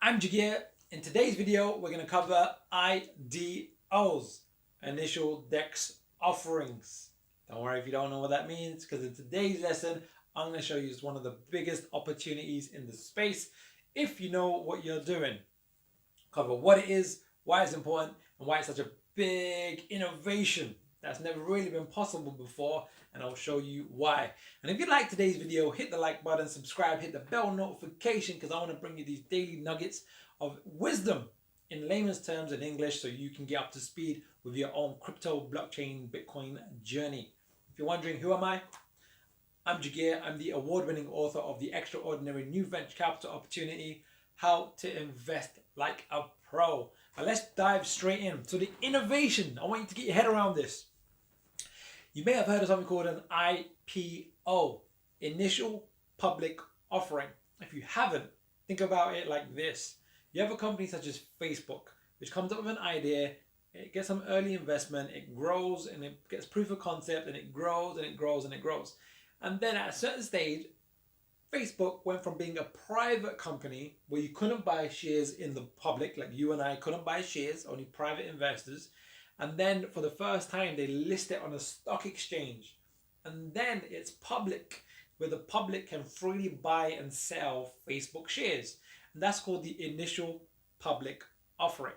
I'm Jagir. In today's video, we're going to cover IDOs, initial Dex Offerings. Don't worry if you don't know what that means, because in today's lesson, I'm going to show you one of the biggest opportunities in the space if you know what you're doing. Cover what it is, why it's important, and why it's such a big innovation that's never really been possible before, and I'll show you why. And if you like today's video, hit the like button, subscribe, hit the bell notification, because I want to bring you these daily nuggets of wisdom in layman's terms in English so you can get up to speed with your own crypto, blockchain, Bitcoin journey. If you're wondering who am I'm Jagir. I'm the award-winning author of The Extraordinary New Venture Capital Opportunity, How to Invest Like a Pro. Now let's dive straight in. So the innovation, I want you to get your head around this. You may have heard of something called an IPO, Initial Public Offering. If you haven't, think about it like this. You have a company such as Facebook, which comes up with an idea, it gets some early investment, it grows and it gets proof of concept, and it grows and it grows and it grows. And then at a certain stage, Facebook went from being a private company where you couldn't buy shares in the public, like you and I couldn't buy shares, only private investors. And then for the first time, they list it on a stock exchange. And then it's public, where the public can freely buy and sell Facebook shares. And that's called the initial public offering.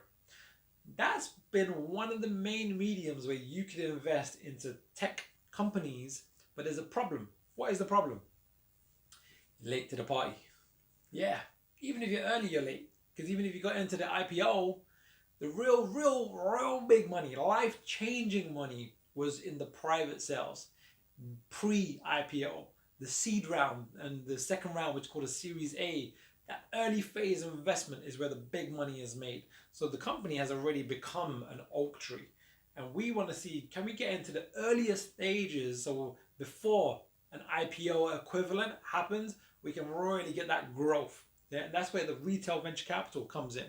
That's been one of the main mediums where you can invest into tech companies, but there's a problem. What is the problem? Late to the party. Yeah, even if you're early, you're late. Because even if you got into the IPO, the real big money, life-changing money was in the private sales, pre-IPO, the seed round and the second round, which is called a Series A. That early phase of investment is where the big money is made. So the company has already become an oak tree. And we want to see, can we get into the earlier stages, so before an IPO equivalent happens, we can really get that growth. Yeah, and that's where the retail venture capital comes in.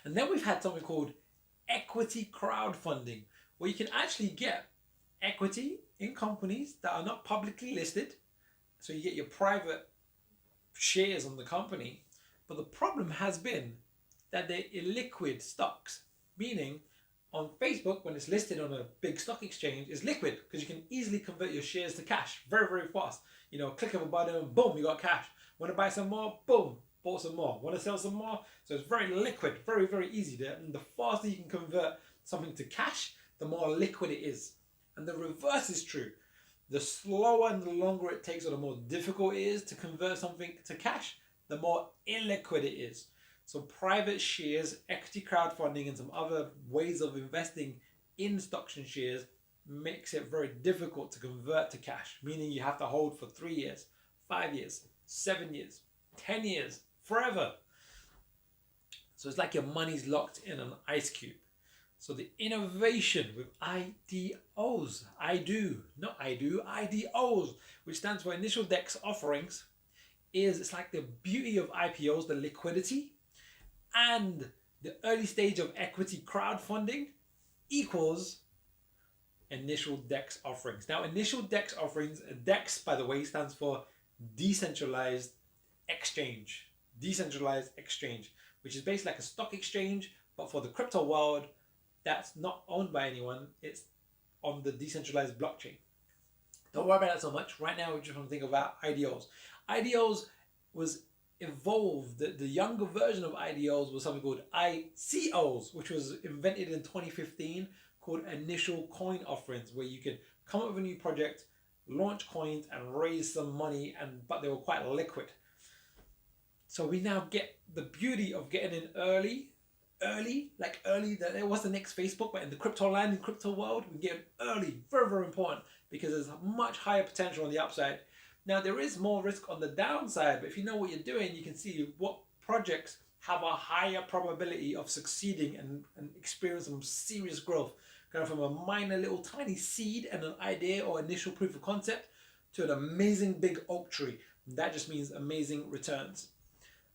And then we've had something called equity crowdfunding, where you can actually get equity in companies that are not publicly listed. So you get your private shares on the company. But the problem has been that they're illiquid stocks, meaning on Facebook, when it's listed on a big stock exchange, it's liquid because you can easily convert your shares to cash very fast. You know, click of a button, boom, you got cash. Want to buy some more? Boom, bought some more. Want to sell some more? So it's very liquid, very easy there. And the faster you can convert something to cash, the more liquid it is. And the reverse is true. The slower and the longer it takes, or the more difficult it is to convert something to cash, the more illiquid it is. So private shares, equity crowdfunding, and some other ways of investing in stocks and shares makes it very difficult to convert to cash, meaning you have to hold for 3 years, 5 years, 7 years, 10 years, forever. So it's like your money's locked in an ice cube. So the innovation with IDOs, IDOs, which stands for Initial Dex Offerings, is it's like the beauty of IPOs, the liquidity, and the early stage of equity crowdfunding equals initial DEX offerings. Now, initial DEX offerings, DEX, by the way, stands for decentralized exchange. Decentralized exchange, which is basically like a stock exchange, but for the crypto world that's not owned by anyone. It's on the decentralized blockchain. Don't worry about that so much. Right now, we just want to think about IDOs. IDOs was evolved. The younger version of IDOs was something called ICOs, which was invented in 2015, called initial coin offerings, where you could come up with a new project, launch coins, and raise some money, but they were quite liquid. So we now get the beauty of getting in early. What's the next Facebook, but in the crypto land, in crypto world, we get early, very important, because there's a much higher potential on the upside. Now, there is more risk on the downside, but if you know what you're doing, you can see what projects have a higher probability of succeeding and experience some serious growth, going from a minor little tiny seed and an idea or initial proof of concept to an amazing big oak tree. That just means amazing returns.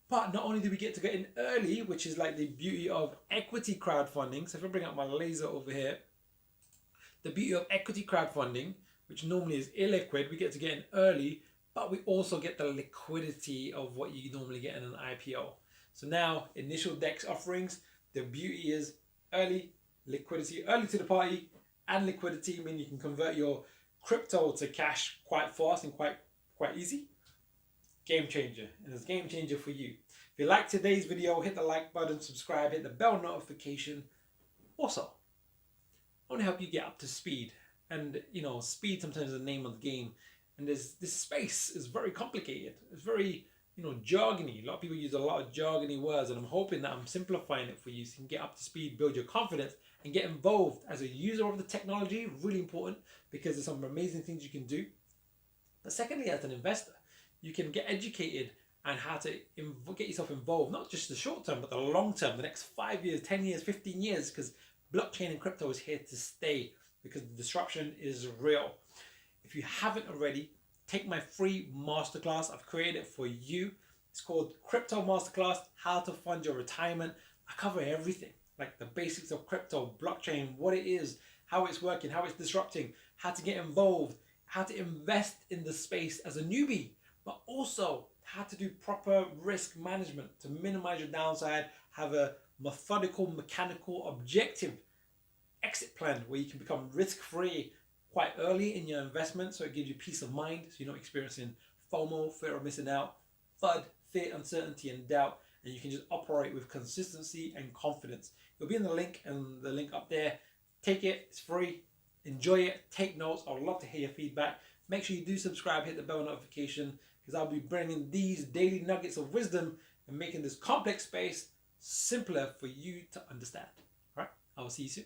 But not only do we get to get in early, which is like the beauty of equity crowdfunding. So if I bring up my laser over here, the beauty of equity crowdfunding, which normally is illiquid, we get to get in early, but we also get the liquidity of what you normally get in an IPO. So now, initial Dex offerings, the beauty is early liquidity, early to the party, and liquidity mean you can convert your crypto to cash quite fast and quite easy. Game changer, and it's game changer for you. If you like today's video, hit the like button, subscribe, hit the bell notification. Also, I want to help you get up to speed. And speed sometimes is the name of the game. And this space is very complicated. It's very, jargony. A lot of people use a lot of jargony words, and I'm hoping that I'm simplifying it for you so you can get up to speed, build your confidence, and get involved as a user of the technology. Really important, because there's some amazing things you can do. But secondly, as an investor, you can get educated and how to get yourself involved, not just the short term, but the long term, the next 5 years, 10 years, 15 years, because blockchain and crypto is here to stay, because the disruption is real. If you haven't already, take my free masterclass. I've created it for you. It's called Crypto Masterclass, How to Fund Your Retirement. I cover everything, like the basics of crypto, blockchain, what it is, how it's working, how it's disrupting, how to get involved, how to invest in the space as a newbie, but also how to do proper risk management to minimize your downside, have a methodical, mechanical, objective exit plan where you can become risk-free quite early in your investment, so it gives you peace of mind, so you're not experiencing FOMO, fear of missing out, FUD, fear, uncertainty, and doubt, and you can just operate with consistency and confidence. It'll be in the link up there. Take it, it's free. Enjoy it, take notes. I would love to hear your feedback. Make sure you do subscribe, hit the bell notification, because I'll be bringing these daily nuggets of wisdom and making this complex space simpler for you to understand. All right, I will see you soon.